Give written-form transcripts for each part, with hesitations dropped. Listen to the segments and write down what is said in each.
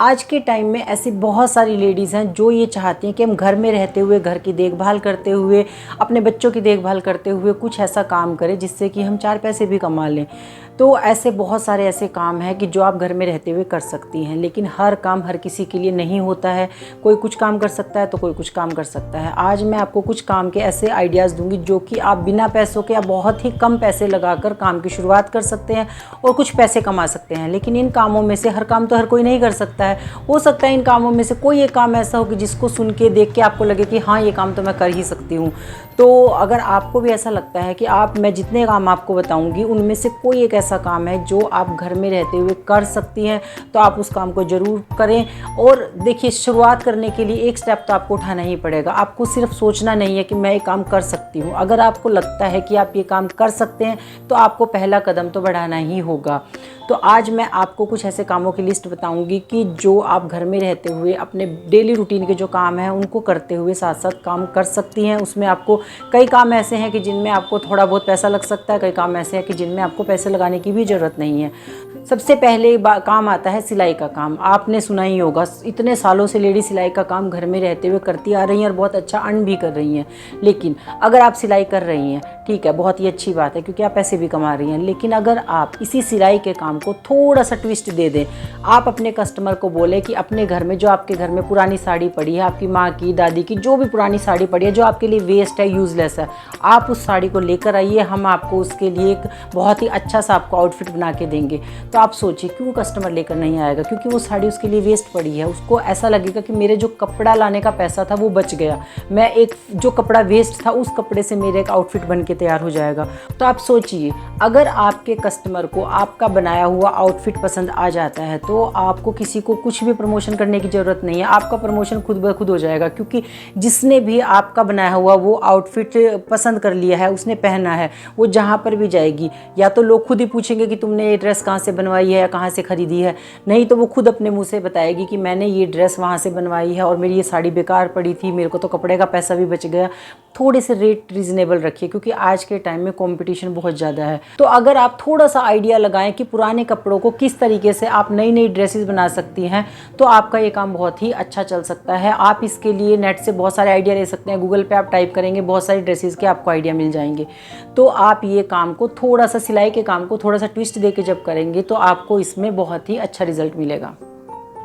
आज के टाइम में ऐसी बहुत सारी लेडीज़ हैं जो ये चाहती हैं कि हम घर में रहते हुए, घर की देखभाल करते हुए, अपने बच्चों की देखभाल करते हुए कुछ ऐसा काम करें जिससे कि हम 4 पैसे भी कमा लें। तो ऐसे बहुत सारे ऐसे काम हैं कि जो आप घर में रहते हुए कर सकती हैं, लेकिन हर काम हर किसी के लिए नहीं होता है। कोई कुछ काम कर सकता है तो कोई कुछ काम कर सकता है। आज मैं आपको कुछ काम के ऐसे आइडियाज़ दूंगी जो कि आप बिना पैसों के या बहुत ही कम पैसे लगाकर काम की शुरुआत कर सकते हैं और कुछ पैसे कमा सकते हैं। लेकिन इन कामों में से हर काम तो हर कोई नहीं कर सकता है। हो सकता है इन कामों में से कोई एक काम ऐसा हो कि जिसको सुन के देख के आपको लगे कि हाँ, ये काम तो मैं कर ही सकती हूँ। तो अगर आपको भी ऐसा लगता है कि मैं जितने काम आपको बताऊंगी उनमें से कोई एक ऐसा काम है जो आप घर में रहते हुए कर सकती हैं, तो आप उस काम को ज़रूर करें। और देखिए, शुरुआत करने के लिए एक स्टेप तो आपको उठाना ही पड़ेगा। आपको सिर्फ सोचना नहीं है कि मैं ये काम कर सकती हूँ। अगर आपको लगता है कि आप ये काम कर सकते हैं तो आपको पहला कदम तो बढ़ाना ही होगा। तो आज मैं आपको कुछ ऐसे कामों की लिस्ट बताऊंगी कि जो आप घर में रहते हुए अपने डेली रूटीन के जो काम हैं उनको करते हुए साथ साथ काम कर सकती हैं। उसमें आपको कई काम ऐसे हैं कि जिनमें आपको थोड़ा बहुत पैसा लग सकता है, कई काम ऐसे हैं कि जिनमें आपको पैसे लगाने की भी ज़रूरत नहीं है। सबसे पहले काम आता है सिलाई का काम। आपने सुना ही होगा, इतने सालों से लेडी सिलाई का काम घर में रहते हुए करती आ रही हैं और बहुत अच्छा अर्न भी कर रही हैं। लेकिन अगर आप सिलाई कर रही हैं, ठीक है, बहुत ही अच्छी बात है क्योंकि आप पैसे भी कमा रही हैं। लेकिन अगर आप इसी सिलाई के काम को थोड़ा सा ट्विस्ट दे दें, आप अपने कस्टमर को बोले कि अपने घर में जो आपके घर में पुरानी साड़ी पड़ी है, आपकी माँ की, दादी की, जो भी पुरानी साड़ी पड़ी है जो आपके लिए वेस्ट है, यूज़लेस है, आप उस साड़ी को लेकर आइए, हम आपको उसके लिए एक बहुत ही अच्छा सा आपको आउटफिट बना के देंगे। तो आप सोचिए क्यों कस्टमर लेकर नहीं आएगा? क्योंकि वो साड़ी उसके लिए वेस्ट पड़ी है। उसको ऐसा लगेगा कि मेरे जो कपड़ा लाने का पैसा था वो बच गया, मैं एक जो कपड़ा वेस्ट था उस कपड़े से मेरे एक आउटफिट बन के तैयार हो जाएगा। तो आप सोचिए, अगर आपके कस्टमर को आपका बनाया हुआ आउटफिट पसंद आ जाता है तो आपको किसी को कुछ भी प्रमोशन करने की ज़रूरत नहीं है। आपका प्रमोशन खुद ब खुद हो जाएगा, क्योंकि जिसने भी आपका बनाया हुआ वो आउटफिट पसंद कर लिया है, उसने पहना है, वो जहाँ पर भी जाएगी या तो लोग खुद ही पूछेंगे कि तुमने ये ड्रेस कहाँ से बनवाई है या कहाँ से खरीदी है, नहीं तो वो खुद अपने मुँह से बताएगी कि मैंने ये ड्रेस वहाँ से बनवाई है और मेरी ये साड़ी बेकार पड़ी थी, मेरे को तो कपड़े का पैसा भी बच गया। थोड़े से रेट रीजनेबल रखिए क्योंकि आज के टाइम में कंपटीशन बहुत ज़्यादा है। तो अगर आप थोड़ा सा आइडिया लगाएं कि पुराने कपड़ों को किस तरीके से आप नई नई ड्रेसेस बना सकती हैं, तो आपका ये काम बहुत ही अच्छा चल सकता है। आप इसके लिए नेट से बहुत सारे आइडिया ले सकते हैं। गूगल पे आप टाइप करेंगे, बहुत सारी ड्रेसेस के आपको आइडिया मिल जाएंगे। तो आप ये काम को थोड़ा सा, सिलाई के काम को थोड़ा सा ट्विस्ट दे के जब करेंगे तो आपको इसमें बहुत ही अच्छा रिजल्ट मिलेगा।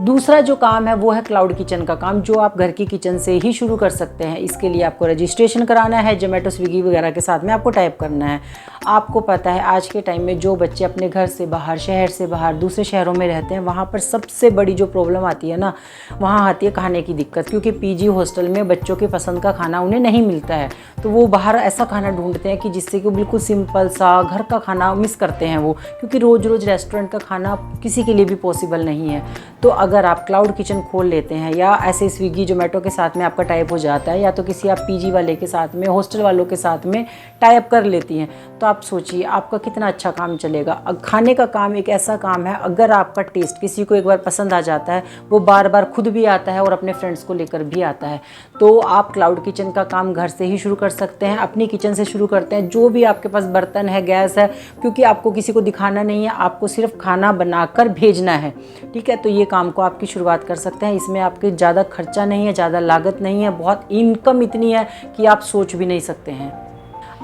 दूसरा जो काम है वो है क्लाउड किचन का काम, जो आप घर की किचन से ही शुरू कर सकते हैं। इसके लिए आपको रजिस्ट्रेशन कराना है, जोमेटो, स्विगी वगैरह के साथ में आपको टाइप करना है। आपको पता है आज के टाइम में जो बच्चे अपने घर से बाहर, शहर से बाहर दूसरे शहरों में रहते हैं, वहाँ पर सबसे बड़ी जो प्रॉब्लम आती है ना, वहाँ आती है खाने की दिक्कत। क्योंकि पीजी हॉस्टल में बच्चों के पसंद का खाना उन्हें नहीं मिलता है, तो वो बाहर ऐसा खाना ढूंढते हैं कि जिससे कि बिल्कुल सिंपल सा घर का खाना मिस करते हैं वो, क्योंकि रोज़ रोज़ रेस्टोरेंट का खाना किसी के लिए भी पॉसिबल नहीं है। तो अगर आप क्लाउड किचन खोल लेते हैं या ऐसे स्विगी जोमेटो के साथ में आपका टाइप हो जाता है, या तो किसी आप पीजी वाले के साथ में, हॉस्टल वालों के साथ में टाइप कर लेती हैं, तो आप सोचिए आपका कितना अच्छा काम चलेगा। खाने का काम एक ऐसा काम है, अगर आपका टेस्ट किसी को एक बार पसंद आ जाता है, वो बार बार खुद भी आता है और अपने फ्रेंड्स को लेकर भी आता है। तो आप क्लाउड किचन का काम घर से ही शुरू कर सकते हैं, अपनी किचन से शुरू करते हैं। जो भी आपके पास बर्तन है, गैस है, क्योंकि आपको किसी को दिखाना नहीं है, आपको सिर्फ खाना बनाकर भेजना है, ठीक है। तो ये काम को आपकी शुरुआत कर सकते हैं। इसमें आपके ज़्यादा खर्चा नहीं है, ज़्यादा लागत नहीं है, बहुत इनकम इतनी है कि आप सोच भी नहीं सकते हैं।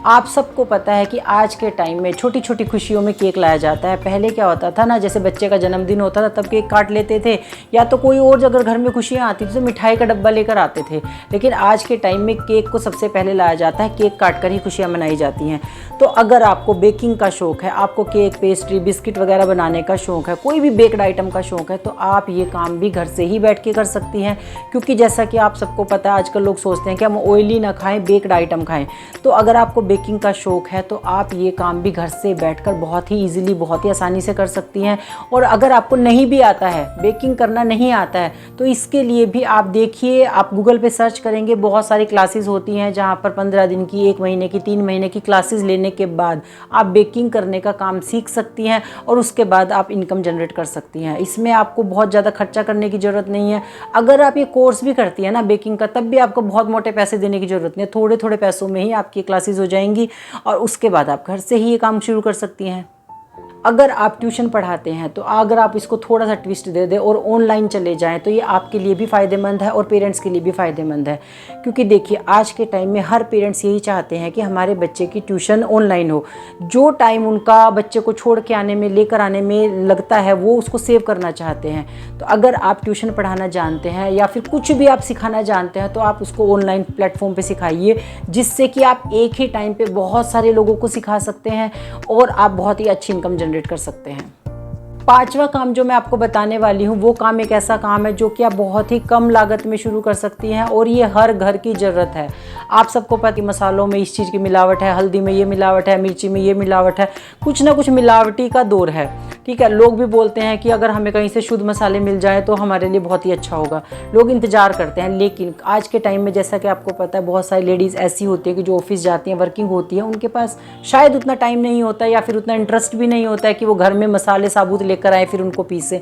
आप सबको पता है कि आज के टाइम में छोटी छोटी खुशियों में केक लाया जाता है। पहले क्या होता था ना, जैसे बच्चे का जन्मदिन होता था तब केक काट लेते थे, या तो कोई और अगर घर में खुशियाँ आती थी तो मिठाई का डब्बा लेकर आते थे। लेकिन आज के टाइम में केक को सबसे पहले लाया जाता है, केक काट कर ही खुशियाँ मनाई जाती हैं। तो अगर आपको बेकिंग का शौक़ है, आपको केक, पेस्ट्री, बिस्किट वगैरह बनाने का शौक़ है, कोई भी बेक्ड आइटम का शौक़ है, तो आप ये काम भी घर से ही बैठ के कर सकती हैं। क्योंकि जैसा कि आप सबको पता है, आजकल लोग सोचते हैं कि हम ऑयली ना खाएँ, बेक्ड आइटम खाएँ। तो अगर आपको बेकिंग का शौक़ है तो आप ये काम भी घर से बैठकर बहुत ही इजीली, बहुत ही आसानी से कर सकती हैं। और अगर आपको नहीं भी आता है, बेकिंग करना नहीं आता है, तो इसके लिए भी आप देखिए, आप गूगल पे सर्च करेंगे, बहुत सारी क्लासेस होती हैं जहाँ पर 15 दिन की, 1 महीने की, 3 महीने की क्लासेस लेने के बाद आप बेकिंग करने का काम सीख सकती हैं और उसके बाद आप इनकम जनरेट कर सकती हैं। इसमें आपको बहुत ज़्यादा खर्चा करने की ज़रूरत नहीं है। अगर आप ये कोर्स भी करती हैं ना बेकिंग का, तब भी आपको बहुत मोटे पैसे देने की ज़रूरत नहीं है। थोड़े थोड़े पैसों में ही आपकी क्लासेस हो जाएंगी और उसके बाद आप घर से ही ये काम शुरू कर सकती हैं। अगर आप ट्यूशन पढ़ाते हैं तो अगर आप इसको थोड़ा सा ट्विस्ट दे दें और ऑनलाइन चले जाएं तो ये आपके लिए भी फ़ायदेमंद है और पेरेंट्स के लिए भी फ़ायदेमंद है। क्योंकि देखिए आज के टाइम में हर पेरेंट्स यही चाहते हैं कि हमारे बच्चे की ट्यूशन ऑनलाइन हो। जो टाइम उनका बच्चे को छोड़ के आने में, लेकर आने में लगता है, वो उसको सेव करना चाहते हैं। तो अगर आप ट्यूशन पढ़ाना जानते हैं या फिर कुछ भी आप सिखाना जानते हैं तो आप उसको ऑनलाइन प्लेटफॉर्म पे सिखाइए, जिससे कि आप एक ही टाइम पे बहुत सारे लोगों को सिखा सकते हैं और आप बहुत ही अच्छी इनकम जनरेट कर सकते हैं। पांचवा काम जो मैं आपको बताने वाली हूँ वो काम एक ऐसा काम है जो कि आप बहुत ही कम लागत में शुरू कर सकती हैं और ये हर घर की ज़रूरत है। आप सबको पता है मसालों में इस चीज़ की मिलावट है, हल्दी में ये मिलावट है, मिर्ची में ये मिलावट है, कुछ ना कुछ मिलावटी का दौर है। ठीक है, लोग भी बोलते हैं कि अगर हमें कहीं से शुद्ध मसाले मिल जाए तो हमारे लिए बहुत ही अच्छा होगा, लोग इंतज़ार करते हैं। लेकिन आज के टाइम में जैसा कि आपको पता है बहुत सारी लेडीज़ ऐसी होती है कि जो ऑफिस जाती हैं, वर्किंग होती है, उनके पास शायद उतना टाइम नहीं होता या फिर उतना इंटरेस्ट भी नहीं होता है कि वो घर में मसाले साबुत लेकर आए फिर उनको पीसे।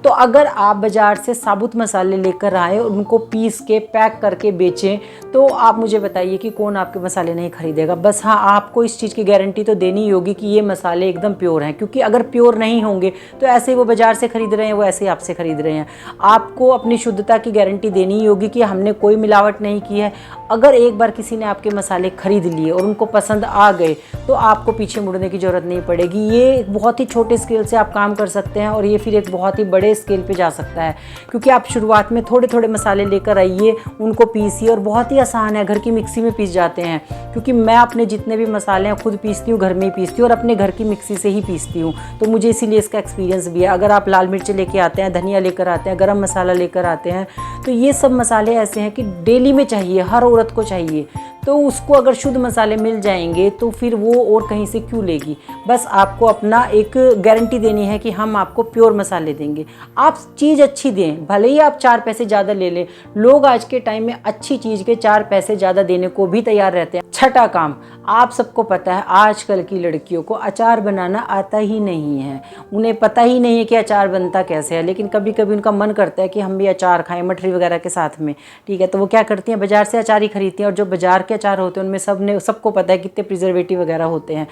तो अगर आप बाज़ार से साबुत मसाले लेकर आए और उनको पीस के पैक करके बेचें तो आप मुझे बताइए कि कौन आपके मसाले नहीं खरीदेगा। बस हाँ, आपको इस चीज़ की गारंटी तो देनी ही होगी कि ये मसाले एकदम प्योर हैं, क्योंकि अगर प्योर नहीं होंगे तो ऐसे ही वो बाज़ार से ख़रीद रहे हैं, वो ऐसे ही आपसे ख़रीद रहे हैं। आपको अपनी शुद्धता की गारंटी देनी ही होगी कि हमने कोई मिलावट नहीं की है। अगर एक बार किसी ने आपके मसाले खरीद लिए और उनको पसंद आ गए तो आपको पीछे मुड़ने की ज़रूरत नहीं पड़ेगी। ये बहुत ही छोटे स्केल से आप काम कर सकते हैं और ये फिर एक बहुत ही बड़े स्केल पे जा सकता है, क्योंकि आप शुरुआत में थोड़े थोड़े मसाले लेकर आइए, उनको पीसिए और बहुत ही आसान है, घर की मिक्सी में पीस जाते हैं। क्योंकि मैं अपने जितने भी मसाले हैं खुद पीसती हूँ, घर में ही पीसती हूँ और अपने घर की मिक्सी से ही पीसती हूँ, तो मुझे इसीलिए इसका एक्सपीरियंस भी है। अगर आप लाल मिर्च लेके आते हैं, धनिया लेकर आते हैं, गरम मसाला लेकर आते हैं, तो ये सब मसाले ऐसे हैं कि डेली में चाहिए, हर औरत को चाहिए। तो उसको अगर शुद्ध मसाले मिल जाएंगे तो फिर वो और कहीं से क्यों लेगी। बस आपको अपना एक गारंटी देनी है कि हम आपको प्योर मसाले देंगे, आप चीज़ अच्छी दें, भले ही आप 4 पैसे ज़्यादा ले लें। लोग आज के टाइम में अच्छी चीज़ के 4 पैसे ज़्यादा देने को भी तैयार रहते हैं। छठा काम, आप सबको पता है आजकल की लड़कियों को अचार बनाना आता ही नहीं है, उन्हें पता ही नहीं है कि अचार बनता कैसे है। लेकिन कभी कभी उनका मन करता है कि हम भी अचार खाएं मठरी वगैरह के साथ में। ठीक है, तो वो क्या करती हैं, बाज़ार से अचार ही खरीदती हैं और जो बाज़ार के अचार होते हैं उनमें सबको पता है कितने प्रिजर्वेटिव वगैरह होते हैं।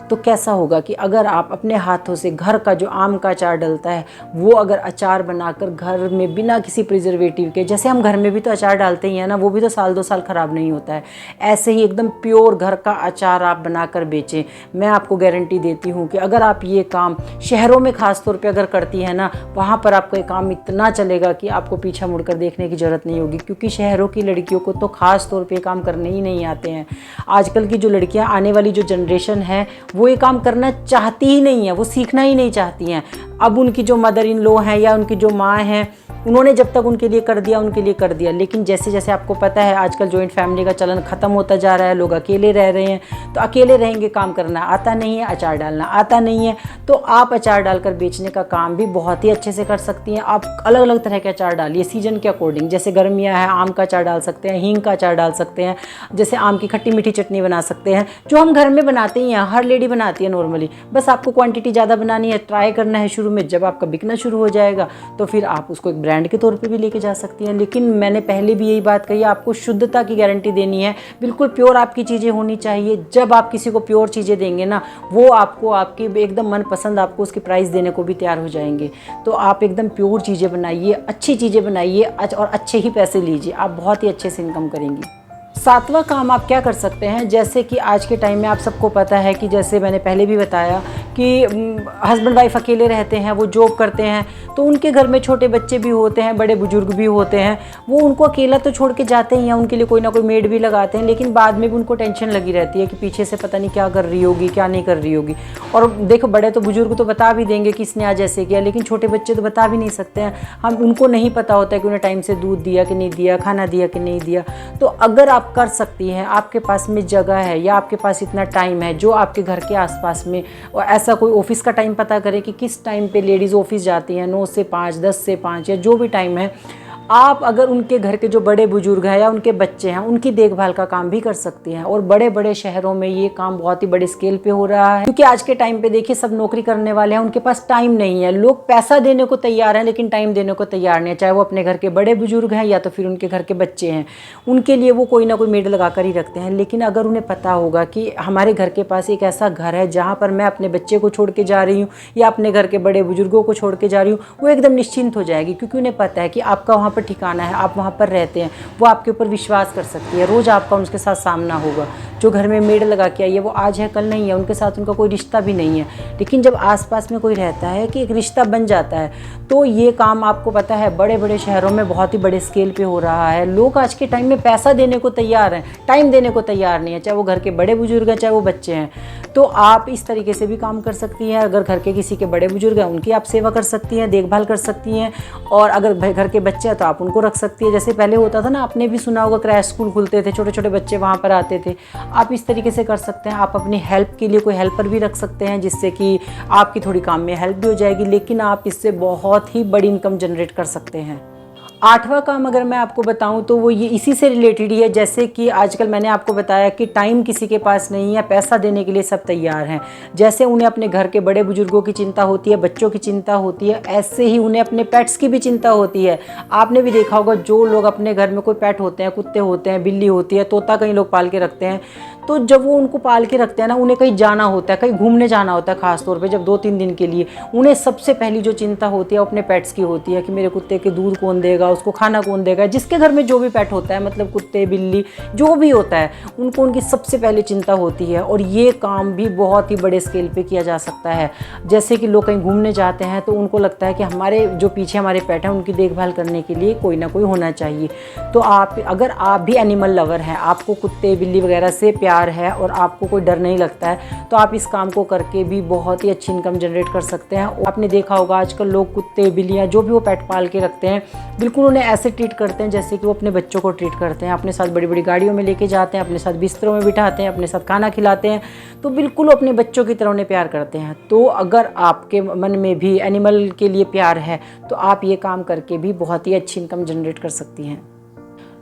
तो कैसा होगा कि अगर आप अपने हाथों से घर का जो आम का अचार डलता है वो अगर अचार बनाकर घर में बिना किसी प्रिजर्वेटिव के, जैसे हम घर में भी तो अचार डालते ही हैं ना, वो भी तो साल 2 साल ख़राब नहीं होता है, ऐसे ही एकदम प्योर घर का अचार आप बनाकर बेचें। मैं आपको गारंटी देती हूँ कि अगर आप ये काम शहरों में ख़ास तौर पे अगर करती हैं ना, वहाँ पर आपका ये काम इतना चलेगा कि आपको पीछा मुड़कर देखने की ज़रूरत नहीं होगी। क्योंकि शहरों की लड़कियों को तो ख़ास तौर पे काम करने ही नहीं आते हैं। आजकल की जो लड़कियाँ, आने वाली जो जनरेशन है, वो ये काम करना चाहती ही नहीं है, वो सीखना ही नहीं चाहती हैं। अब उनकी जो मदर इन लॉ हैं या उनकी जो माँ हैं, उन्होंने जब तक उनके लिए कर दिया उनके लिए कर दिया। लेकिन जैसे जैसे आपको पता है आजकल जॉइंट फैमिली का चलन ख़त्म होता जा रहा है, लोग अकेले रह रहे हैं, तो अकेले रहेंगे, काम करना आता नहीं है, अचार डालना आता नहीं है, तो आप अचार डालकर बेचने का काम भी बहुत ही अच्छे से कर सकती हैं। आप अलग अलग तरह के अचार डालिए सीजन के अकॉर्डिंग, जैसे गर्मियाँ है आम का अचार डाल सकते हैं, हींग का अचार डाल सकते हैं, जैसे आम की खट्टी मीठी चटनी बना सकते हैं, जो हम घर में बनाते ही हैं, हर लेडी बनाती है नॉर्मली। बस आपको क्वांटिटी ज़्यादा बनानी है, ट्राई करना है शुरू में, जब आपका बिकना शुरू हो जाएगा तो फिर आप उसको एक ब्रांड के तौर पर भी लेके जा सकती हैं। लेकिन मैंने पहले भी यही बात कही, आपको शुद्धता की गारंटी देनी है, बिल्कुल प्योर आपकी चीज़ें होनी चाहिए। जब आप किसी को प्योर चीज़ें देंगे ना, वो आपको आपकी एकदम मनपसंद आपको उसकी प्राइस देने को भी तैयार हो जाएंगे। तो आप एकदम प्योर चीज़ें बनाइए, अच्छी चीज़ें बनाइए और अच्छे ही पैसे लीजिए, आप बहुत ही अच्छे से इनकम करेंगी। 7वां काम आप क्या कर सकते हैं, जैसे कि आज के टाइम में आप सबको पता है कि जैसे मैंने पहले भी बताया कि हस्बैंड वाइफ अकेले रहते हैं, वो जॉब करते हैं, तो उनके घर में छोटे बच्चे भी होते हैं, बड़े बुजुर्ग भी होते हैं, वो उनको अकेला तो छोड़ के जाते ही हैं, उनके लिए कोई ना कोई मेड भी लगाते हैं। लेकिन बाद में भी उनको टेंशन लगी रहती है कि पीछे से पता नहीं क्या कर रही होगी, क्या नहीं कर रही होगी। और देखो बड़े तो बुजुर्ग तो बता भी देंगे कि इसने आज ऐसे किया, लेकिन छोटे बच्चे तो बता भी नहीं सकते हैं। हम उनको नहीं पता होता है कि उन्हें टाइम से दूध दिया कि नहीं दिया, खाना दिया कि नहीं दिया। तो अगर आप कर सकती हैं, आपके पास में जगह है या आपके पास इतना टाइम है, जो आपके घर के आसपास में, और ऐसा कोई ऑफिस का टाइम पता करें कि किस टाइम पे लेडीज़ ऑफिस जाती हैं, 9 से 5, 10 से 5 या जो भी टाइम है, आप अगर उनके घर के जो बड़े बुजुर्ग हैं या उनके बच्चे हैं उनकी देखभाल का काम भी कर सकती हैं। और बड़े बड़े शहरों में ये काम बहुत ही बड़े स्केल पे हो रहा है, क्योंकि आज के टाइम पे देखिए सब नौकरी करने वाले हैं, उनके पास टाइम नहीं है। लोग पैसा देने को तैयार हैं लेकिन टाइम देने को तैयार नहीं है, चाहे वो अपने घर के बड़े बुजुर्ग हैं या तो फिर उनके घर के बच्चे हैं। उनके लिए वो कोई ना कोई मेड लगा कर ही रखते हैं। लेकिन अगर उन्हें पता होगा कि हमारे घर के पास एक ऐसा घर है जहाँ पर मैं अपने बच्चे को छोड़ के जा रही हूँ या अपने घर के बड़े बुजुर्गों को छोड़ के जा रही हूँ, वो एकदम निश्चिंत हो जाएगी, क्योंकि उन्हें पता है कि आपका वहाँ पर ठिकाना है, आप वहाँ पर रहते हैं। वो आपके ऊपर विश्वास कर सकती है, रोज़ आपका उनके साथ सामना होगा। जो घर में मेड लगा के आई है वो आज है कल नहीं है, उनके साथ उनका कोई रिश्ता भी नहीं है। लेकिन जब आसपास में कोई रहता है कि एक रिश्ता बन जाता है, तो ये काम आपको पता है बड़े बड़े शहरों में बहुत ही बड़े स्केल पे हो रहा है। लोग आज के टाइम में पैसा देने को तैयार हैं, टाइम देने को तैयार नहीं है, चाहे वो घर के बड़े बुजुर्ग हैं चाहे वो बच्चे हैं। तो आप इस तरीके से भी काम कर सकती हैं। अगर घर के किसी के बड़े बुजुर्ग हैं उनकी आप सेवा कर सकती हैं, देखभाल कर सकती हैं। और अगर घर के बच्चे हैं तो आप उनको रख सकती है। जैसे पहले होता था ना, आपने भी सुना होगा, क्रैश स्कूल खुलते थे, छोटे छोटे बच्चे वहाँ पर आते थे। आप इस तरीके से कर सकते हैं। आप अपनी हेल्प के लिए कोई हेल्पर भी रख सकते हैं, जिससे कि आपकी थोड़ी काम में हेल्प भी हो जाएगी, लेकिन आप इससे बहुत ही बड़ी इनकम जनरेट कर सकते हैं। 8वां काम अगर मैं आपको बताऊं तो वो ये इसी से रिलेटेड ही है। जैसे कि आजकल मैंने आपको बताया कि टाइम किसी के पास नहीं है, पैसा देने के लिए सब तैयार हैं। जैसे उन्हें अपने घर के बड़े बुजुर्गों की चिंता होती है, बच्चों की चिंता होती है, ऐसे ही उन्हें अपने पेट्स की भी चिंता होती है। आपने भी देखा होगा, जो लोग अपने घर में कोई पेट होते हैं, कुत्ते होते हैं, बिल्ली होती है, तोता कई लोग पाल के रखते हैं, तो जब वो उनको पाल के रखते हैं ना, उन्हें कहीं जाना होता है, कहीं घूमने जाना होता है, खास तौर पे जब 2-3 दिन के लिए, उन्हें सबसे पहली जो चिंता होती है वो अपने पेट्स की होती है कि मेरे कुत्ते के दूध कौन देगा, उसको खाना कौन देगा। जिसके घर में जो भी पेट होता है, मतलब कुत्ते बिल्ली जो भी होता है, उनको उनकी सबसे पहले चिंता होती है। और ये काम भी बहुत ही बड़े स्केल पे किया जा सकता है। जैसे कि लोग कहीं घूमने जाते हैं तो उनको लगता है कि हमारे जो पीछे हमारे पेट हैं उनकी देखभाल करने के लिए कोई ना कोई होना चाहिए। तो अगर आप भी एनिमल लवर हैं, आपको कुत्ते बिल्ली वगैरह से प्यार है और आपको कोई डर नहीं लगता है, तो आप इस काम को करके भी बहुत ही अच्छी इनकम जनरेट कर सकते हैं। आपने देखा होगा आजकल लोग कुत्ते बिल्लियाँ जो भी वो पेट पाल के रखते हैं, बिल्कुल उन्हें ऐसे ट्रीट करते हैं जैसे कि वो अपने बच्चों को ट्रीट करते हैं। अपने साथ बड़ी बड़ी गाड़ियों में लेके जाते हैं, अपने साथ बिस्तरों में बिठाते हैं, अपने साथ खाना खिलाते हैं, तो बिल्कुल अपने बच्चों की तरह उन्हें प्यार करते हैं। तो अगर आपके मन में भी एनिमल के लिए प्यार है तो आप ये काम करके भी बहुत ही अच्छी इनकम जनरेट कर सकती हैं।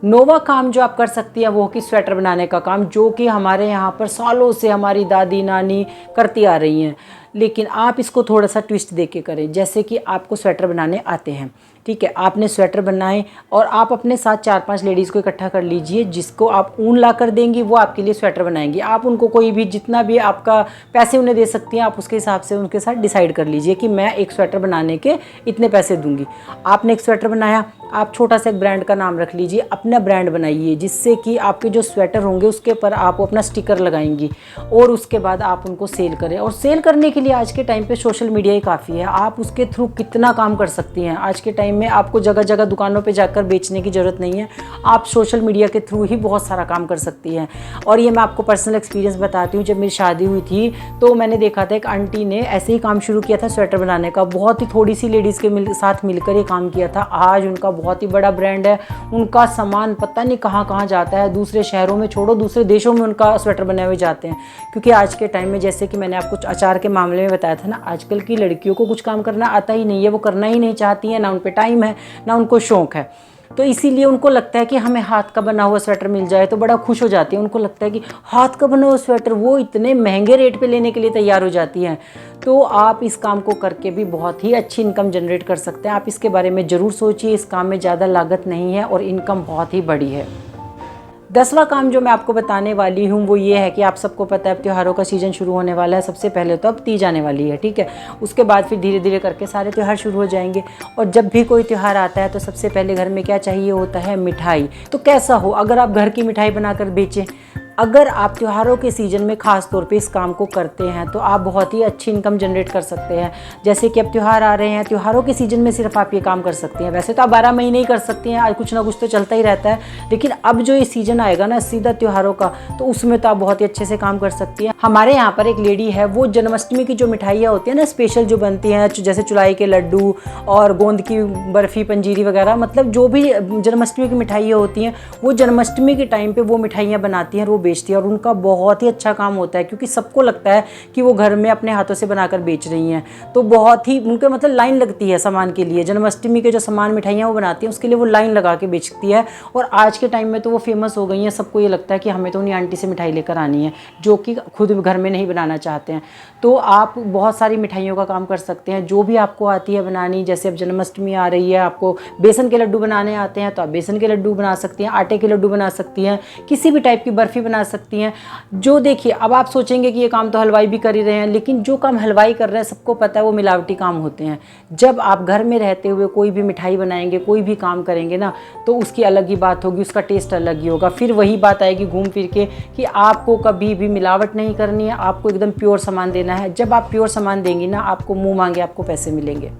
9वां काम जो आप कर सकती हैं वो कि स्वेटर बनाने का काम, जो कि हमारे यहाँ पर सालों से हमारी दादी नानी करती आ रही हैं। लेकिन आप इसको थोड़ा सा ट्विस्ट दे के करें। जैसे कि आपको स्वेटर बनाने आते हैं, ठीक है, आपने स्वेटर बनाए और आप अपने साथ 4-5 लेडीज़ को इकट्ठा कर लीजिए, जिसको आप ऊन ला कर देंगी, वो आपके लिए स्वेटर बनाएंगी। आप उनको कोई भी जितना भी आपका पैसे उन्हें दे सकती हैं, आप उसके हिसाब से उनके साथ डिसाइड कर लीजिए कि मैं एक स्वेटर बनाने के इतने पैसे दूंगी। आपने एक स्वेटर बनाया, आप छोटा सा एक ब्रांड का नाम रख लीजिए, अपना ब्रांड बनाइए, जिससे कि आपके जो स्वेटर होंगे उसके ऊपर आप अपना स्टिकर लगाएंगी और उसके बाद आप उनको सेल करें। और सेल करने के लिए आज के टाइम पे सोशल मीडिया ही काफ़ी है। आप उसके थ्रू कितना काम कर सकती हैं। आज के टाइम में आपको जगह जगह दुकानों पे जाकर बेचने की ज़रूरत नहीं है, आप सोशल मीडिया के थ्रू ही बहुत सारा काम कर सकती हैं। और ये मैं आपको पर्सनल एक्सपीरियंस बताती हूँ। जब मेरी शादी हुई थी तो मैंने देखा था एक आंटी ने ऐसे ही काम शुरू किया था स्वेटर बनाने का, बहुत ही थोड़ी सी लेडीज़ के साथ मिलकर ये काम किया था। आज उनका बहुत ही बड़ा ब्रांड है, उनका सामान पता नहीं कहाँ कहाँ जाता है, दूसरे शहरों में छोड़ो दूसरे देशों में उनका स्वेटर बने हुए जाते हैं। क्योंकि आज के टाइम में, जैसे कि मैंने आपको अचार के मामले में बताया था ना, आजकल की लड़कियों को कुछ काम करना आता ही नहीं है, वो करना ही नहीं चाहती हैं, ना उन पर टाइम है ना उनको शौक है। तो इसीलिए उनको लगता है कि हमें हाथ का बना हुआ स्वेटर मिल जाए तो बड़ा खुश हो जाती है। उनको लगता है कि हाथ का बना हुआ स्वेटर, वो इतने महंगे रेट पे लेने के लिए तैयार हो जाती हैं। तो आप इस काम को करके भी बहुत ही अच्छी इनकम जनरेट कर सकते हैं। आप इसके बारे में ज़रूर सोचिए। इस काम में ज़्यादा लागत नहीं है और इनकम बहुत ही बड़ी है। 10वां काम जो मैं आपको बताने वाली हूँ वो ये है कि आप सबको पता है अब त्योहारों का सीज़न शुरू होने वाला है। सबसे पहले तो अब तीज आने वाली है, ठीक है। उसके बाद फिर धीरे धीरे करके सारे त्यौहार शुरू हो जाएंगे। और जब भी कोई त्यौहार आता है तो सबसे पहले घर में क्या चाहिए होता है? मिठाई। तो कैसा हो अगर आप घर की मिठाई बनाकर बेचें। अगर आप त्योहारों के सीज़न में ख़ास तौर पे इस काम को करते हैं तो आप बहुत ही अच्छी इनकम जनरेट कर सकते हैं। जैसे कि अब त्यौहार आ रहे हैं, त्योहारों के सीज़न में सिर्फ आप ये काम कर सकती हैं। वैसे तो आप 12 महीने ही कर सकती हैं, आज कुछ ना कुछ तो चलता ही रहता है, लेकिन अब जो ये सीज़न आएगा ना सीधा त्योहारों का, तो उसमें तो आप बहुत ही अच्छे से काम कर सकती हैं। हमारे यहाँ पर एक लेडी है, वो जन्माष्टमी की जो मिठाइयाँ होती हैं ना स्पेशल जो बनती हैं, जैसे चुलाई के लड्डू और गोंद की बर्फ़ी पंजीरी वगैरह, मतलब जो भी जन्माष्टमी की मिठाइयाँ होती हैं वो जन्माष्टमी के टाइम पर वो मिठाइयाँ बनाती हैं, वो बेचती है और उनका बहुत ही अच्छा काम होता है, क्योंकि सबको लगता है कि वो घर में अपने हाथों से बनाकर बेच रही हैं। तो बहुत ही उनके मतलब लाइन लगती है सामान के लिए। जन्माष्टमी के जो सामान मिठाइयाँ वो बनाती हैं उसके लिए वो लाइन लगा के बेचती है, और आज के टाइम में तो वो फेमस हो गई हैं। सबको ये लगता है कि हमें तो उन्हीं आंटी से मिठाई लेकर आनी है, जो कि खुद घर में नहीं बनाना चाहते हैं। तो आप बहुत सारी मिठाइयों का काम कर सकते हैं, जो भी आपको आती है बनानी। जैसे अब जन्माष्टमी आ रही है, आपको बेसन के लड्डू बनाने आते हैं तो आप बेसन के लड्डू बना सकती हैं, आटे के लड्डू बना सकती हैं, किसी भी टाइप की बर्फ़ी बना सकती हैं। जो देखिए, अब आप सोचेंगे कि ये काम तो हलवाई भी कर ही रहे हैं, लेकिन जो काम हलवाई कर रहे हैं सबको पता है वो मिलावटी काम होते हैं। जब आप घर में रहते हुए कोई भी मिठाई बनाएंगे, कोई भी काम करेंगे ना, तो उसकी अलग ही बात होगी, उसका टेस्ट अलग ही होगा। फिर वही बात आएगी घूम फिर के कि आपको कभी भी मिलावट नहीं करनी है, आपको एकदम प्योर सामान देना है। जब आप प्योर सामान देंगी ना, आपको मुंह मांगे आपको पैसे मिलेंगे।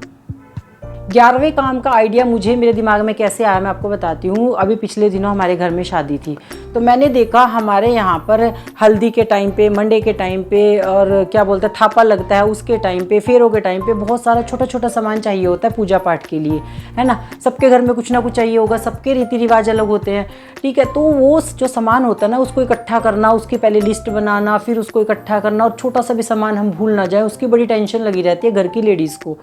11वें काम का आइडिया मुझे मेरे दिमाग में कैसे आया मैं आपको बताती हूँ। अभी पिछले दिनों हमारे घर में शादी थी, तो मैंने देखा हमारे यहाँ पर हल्दी के टाइम पे, मंडे के टाइम पे, और क्या बोलते हैं थापा लगता है उसके टाइम पे, फेरों के टाइम पे बहुत सारा छोटा छोटा सामान चाहिए होता है पूजा पाठ के लिए, है ना। सबके घर में कुछ ना कुछ चाहिए होगा, सबके रीति रिवाज अलग होते हैं, ठीक है। तो वो जो सामान होता है ना, उसको इकट्ठा करना, उसकी पहले लिस्ट बनाना, फिर उसको इकट्ठा करना, और छोटा सा भी सामान हम भूल ना जाए, उसकी बड़ी टेंशन लगी रहती है घर की लेडीज़ को।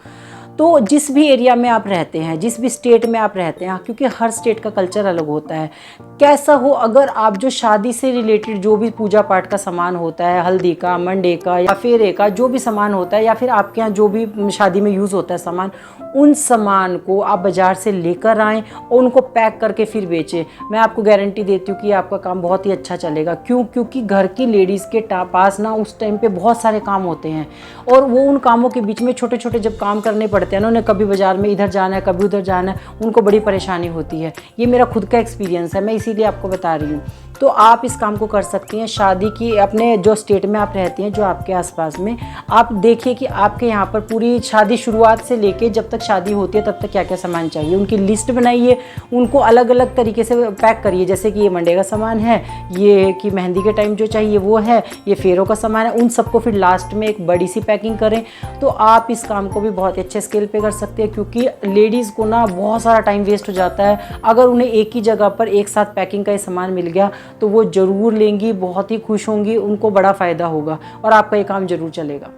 तो जिस भी एरिया में आप रहते हैं, जिस भी स्टेट में आप रहते हैं, क्योंकि हर स्टेट का कल्चर अलग होता है, कैसा हो, अगर आप जो शादी से रिलेटेड जो भी पूजा पाठ का सामान होता है, हल्दी का, मंडे का या फेरे का जो भी सामान होता है, या फिर आपके यहाँ जो भी शादी में यूज़ होता है सामान, उन सामान को आप बाज़ार से लेकर आएँ और उनको पैक करके फिर बेचें। मैं आपको गारंटी देती हूँ कि आपका काम बहुत ही अच्छा चलेगा। क्यों? क्योंकि घर की लेडीज़ के पास ना उस टाइम पे बहुत सारे काम होते हैं, और वो उन कामों के बीच में छोटे छोटे जब काम करने पड़ते हैं ना, उन्हें कभी बाज़ार में इधर जाना है, कभी उधर जाना है, उनको बड़ी परेशानी होती है। ये मेरा खुद का एक्सपीरियंस है, मैं इसीलिए आपको बता रही हूँ। तो आप इस काम को कर सकती हैं। शादी की अपने जो स्टेट में आप रहती हैं, जो आपके आसपास में, आप देखिए कि आपके यहाँ पर पूरी शादी शुरुआत से लेके जब तक शादी होती है तब तक क्या क्या सामान चाहिए, उनकी लिस्ट बनाइए, उनको अलग अलग तरीके से पैक करिए। जैसे कि ये मंडे का सामान है, ये कि मेहंदी के टाइम जो चाहिए वो है, ये फेरों का सामान है, उन सबको फिर लास्ट में एक बड़ी सी पैकिंग करें। तो आप इस काम को भी बहुत अच्छे स्केल पे कर सकते हैं, क्योंकि लेडीज़ को ना बहुत सारा टाइम वेस्ट हो जाता है। अगर उन्हें एक ही जगह पर एक साथ पैकिंग का ये सामान मिल गया तो वो ज़रूर लेंगी, बहुत ही खुश होंगी, उनको बड़ा फ़ायदा होगा और आपका ये काम ज़रूर चलेगा।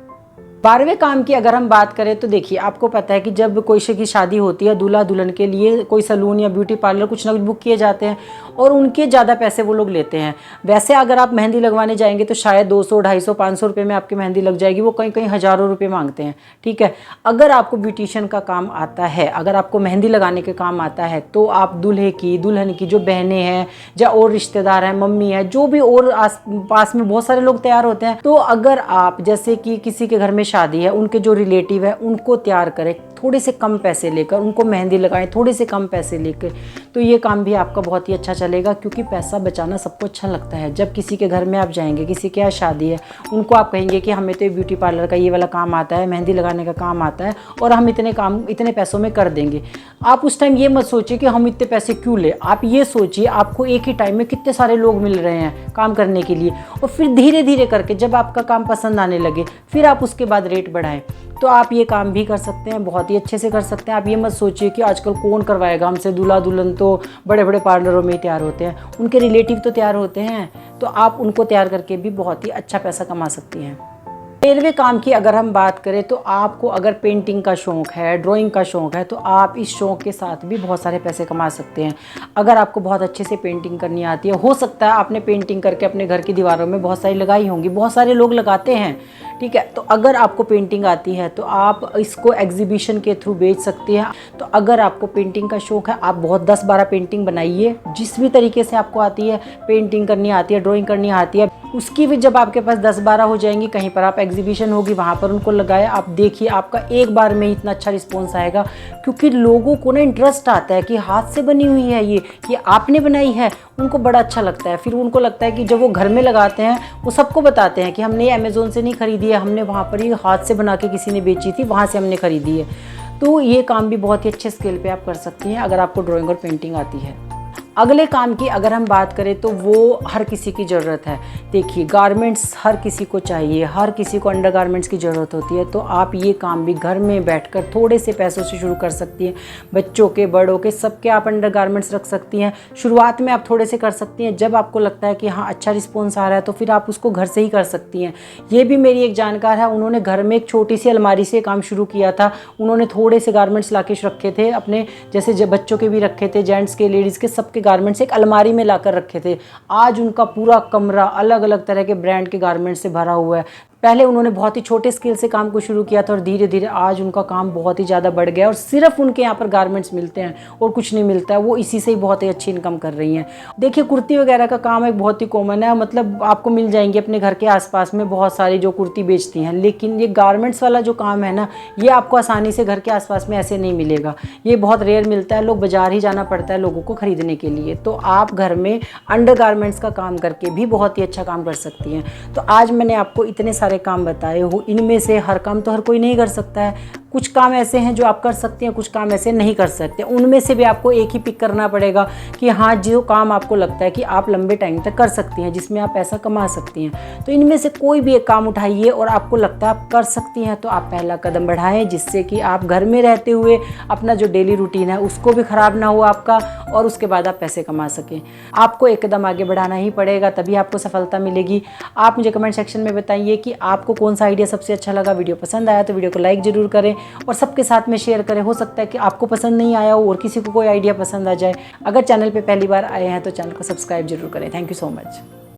12वें काम की अगर हम बात करें तो देखिए, आपको पता है कि जब कोई की शादी होती है, दूल्हा दुल्हन के लिए कोई सैलून या ब्यूटी पार्लर कुछ ना कुछ बुक किए जाते हैं, और उनके ज़्यादा पैसे वो लोग लेते हैं। वैसे अगर आप मेहंदी लगवाने जाएंगे तो शायद 200, 250, 500 रुपये में आपकी मेहंदी लग जाएगी, वो कहीं कहीं हज़ारों रुपये मांगते हैं, ठीक है। अगर आपको ब्यूटिशियन का काम आता है, अगर आपको मेहंदी लगाने के काम आता है, तो आप दूल्हे की, दुल्हन की जो बहनें हैं या और रिश्तेदार हैं, मम्मी है, जो भी और पास में बहुत सारे लोग तैयार होते हैं, तो अगर आप जैसे कि किसी के घर में शादी है, उनके जो रिलेटिव है उनको तैयार करें, थोड़े से कम पैसे लेकर उनको मेहंदी लगाएं, थोड़े से कम पैसे लेकर, तो ये काम भी आपका बहुत ही अच्छा चलेगा। क्योंकि पैसा बचाना सबको अच्छा लगता है। जब किसी के घर में आप जाएंगे, किसी के यहाँ शादी है, उनको आप कहेंगे कि हमें तो ये ब्यूटी पार्लर का ये वाला काम आता है, मेहंदी लगाने का काम आता है, और हम इतने काम इतने पैसों में कर देंगे। आप उस टाइम ये मत सोचिए कि हम इतने पैसे क्यों ले, आप ये सोचिए आपको एक ही टाइम में कितने सारे लोग मिल रहे हैं काम करने के लिए, और फिर धीरे धीरे करके जब आपका काम पसंद आने लगे, फिर आप उसके बाद रेट बढ़ाएं। तो आप ये काम भी कर सकते हैं, बहुत ही अच्छे से कर सकते हैं। आप ये मत सोचिए कि आजकल कौन करवाएगा हमसे, दूल्हा दुल्हन तो बड़े बड़े पार्लरों में ही तैयार होते हैं, उनके रिलेटिव तो तैयार होते हैं, तो आप उनको तैयार करके भी बहुत ही अच्छा पैसा कमा सकती हैं। 13वें काम की अगर हम बात करें तो आपको अगर पेंटिंग का शौक़ है, ड्राइंग का शौक़ है, तो आप इस शौक़ के साथ भी बहुत सारे पैसे कमा सकते हैं। अगर आपको बहुत अच्छे से पेंटिंग करनी आती है, हो सकता है आपने पेंटिंग करके अपने घर की दीवारों में बहुत सारी लगाई होंगी, बहुत सारे लोग लगाते हैं, ठीक है। तो अगर आपको पेंटिंग आती है तो आप इसको एग्जीबिशन के थ्रू बेच सकती हैं। तो अगर आपको पेंटिंग का शौक़ है, आप बहुत 10-12 पेंटिंग बनाइए, जिस भी तरीके से आपको आती है, पेंटिंग करनी आती है, ड्राइंग करनी आती है, उसकी भी जब आपके पास 10-12 हो जाएंगी, कहीं पर आप एग्जीबिशन होगी वहाँ पर उनको लगाए, आप देखिए आपका एक बार में इतना अच्छा रिस्पॉन्स आएगा। क्योंकि लोगों को ना इंटरेस्ट आता है कि हाथ से बनी हुई है ये आपने बनाई है, उनको बड़ा अच्छा लगता है। फिर उनको लगता है कि जब वो घर में लगाते हैं, वो सबको बताते हैं कि हमने अमेज़ोन से नहीं खरीदी है, हमने वहाँ पर ही हाथ से बना के किसी ने बेची थी, वहाँ से हमने खरीदी है। तो ये काम भी बहुत ही अच्छे स्केल पे आप कर सकती हैं अगर आपको ड्राइंग और पेंटिंग आती है। अगले काम की अगर हम बात करें तो वो हर किसी की ज़रूरत है। देखिए, गारमेंट्स हर किसी को चाहिए, हर किसी को अंडर गारमेंट्स की ज़रूरत होती है। तो आप ये काम भी घर में बैठकर थोड़े से पैसों से शुरू कर सकती हैं। बच्चों के, बड़ों के, सबके आप अंडर गारमेंट्स रख सकती हैं। शुरुआत में आप थोड़े से कर सकती हैं, जब आपको लगता है कि हाँ अच्छा रिस्पॉन्स आ रहा है तो फिर आप उसको घर से ही कर सकती हैं। ये भी मेरी एक जानकार है, उन्होंने घर में एक छोटी सी अलमारी से काम शुरू किया था। उन्होंने थोड़े से गारमेंट्स लाके रखे थे अपने, जैसे बच्चों के भी रखे थे, जेंट्स के, लेडीज़ के, सबके गारमेंट्स एक अलमारी में लाकर रखे थे। आज उनका पूरा कमरा अलग अलग तरह के ब्रांड के गारमेंट्स से भरा हुआ है। पहले उन्होंने बहुत ही छोटे स्केल से काम को शुरू किया था और धीरे धीरे आज उनका काम बहुत ही ज़्यादा बढ़ गया और सिर्फ उनके यहाँ पर गारमेंट्स मिलते हैं और कुछ नहीं मिलता है। वो इसी से ही बहुत ही अच्छी इनकम कर रही हैं। देखिए, कुर्ती वगैरह का काम एक बहुत ही कॉमन है, मतलब आपको मिल जाएंगे अपने घर के आसपास में बहुत सारी जो कुर्ती बेचती हैं। लेकिन ये गारमेंट्स वाला जो काम है ना, ये आपको आसानी से घर के आसपास में ऐसे नहीं मिलेगा। ये बहुत रेयर मिलता है, लोग बाजार ही जाना पड़ता है लोगों को खरीदने के लिए। तो आप घर में अंडर गारमेंट्स का काम करके भी बहुत ही अच्छा काम कर सकती हैं। तो आज मैंने आपको इतने सारे काम बताए हो, इनमें से हर काम तो हर कोई नहीं कर सकता है। कुछ काम ऐसे हैं जो आप कर सकते हैं, कुछ काम ऐसे नहीं कर सकते। उनमें से भी आपको एक ही पिक करना पड़ेगा कि हाँ, जो काम आपको लगता है कि आप लंबे टाइम तक कर सकती हैं, जिसमें आप पैसा कमा सकती हैं। तो इनमें से कोई भी एक काम उठाइए और आपको लगता है आप कर सकती हैं, तो आप पहला कदम बढ़ाएं, जिससे कि आप घर में रहते हुए अपना जो डेली रूटीन है उसको भी ख़राब ना हो आपका, और उसके बाद आप पैसे कमा सकें। आपको एक कदम आगे बढ़ाना ही पड़ेगा, तभी आपको सफलता मिलेगी। आप मुझे कमेंट सेक्शन में बताइए कि आपको कौन सा आइडिया सबसे अच्छा लगा। वीडियो पसंद आया तो वीडियो को लाइक ज़रूर करें और सबके साथ में शेयर करें। हो सकता है कि आपको पसंद नहीं आया हो और किसी को कोई आइडिया पसंद आ जाए। अगर चैनल पे पहली बार आए हैं तो चैनल को सब्सक्राइब जरूर करें। Thank you so much.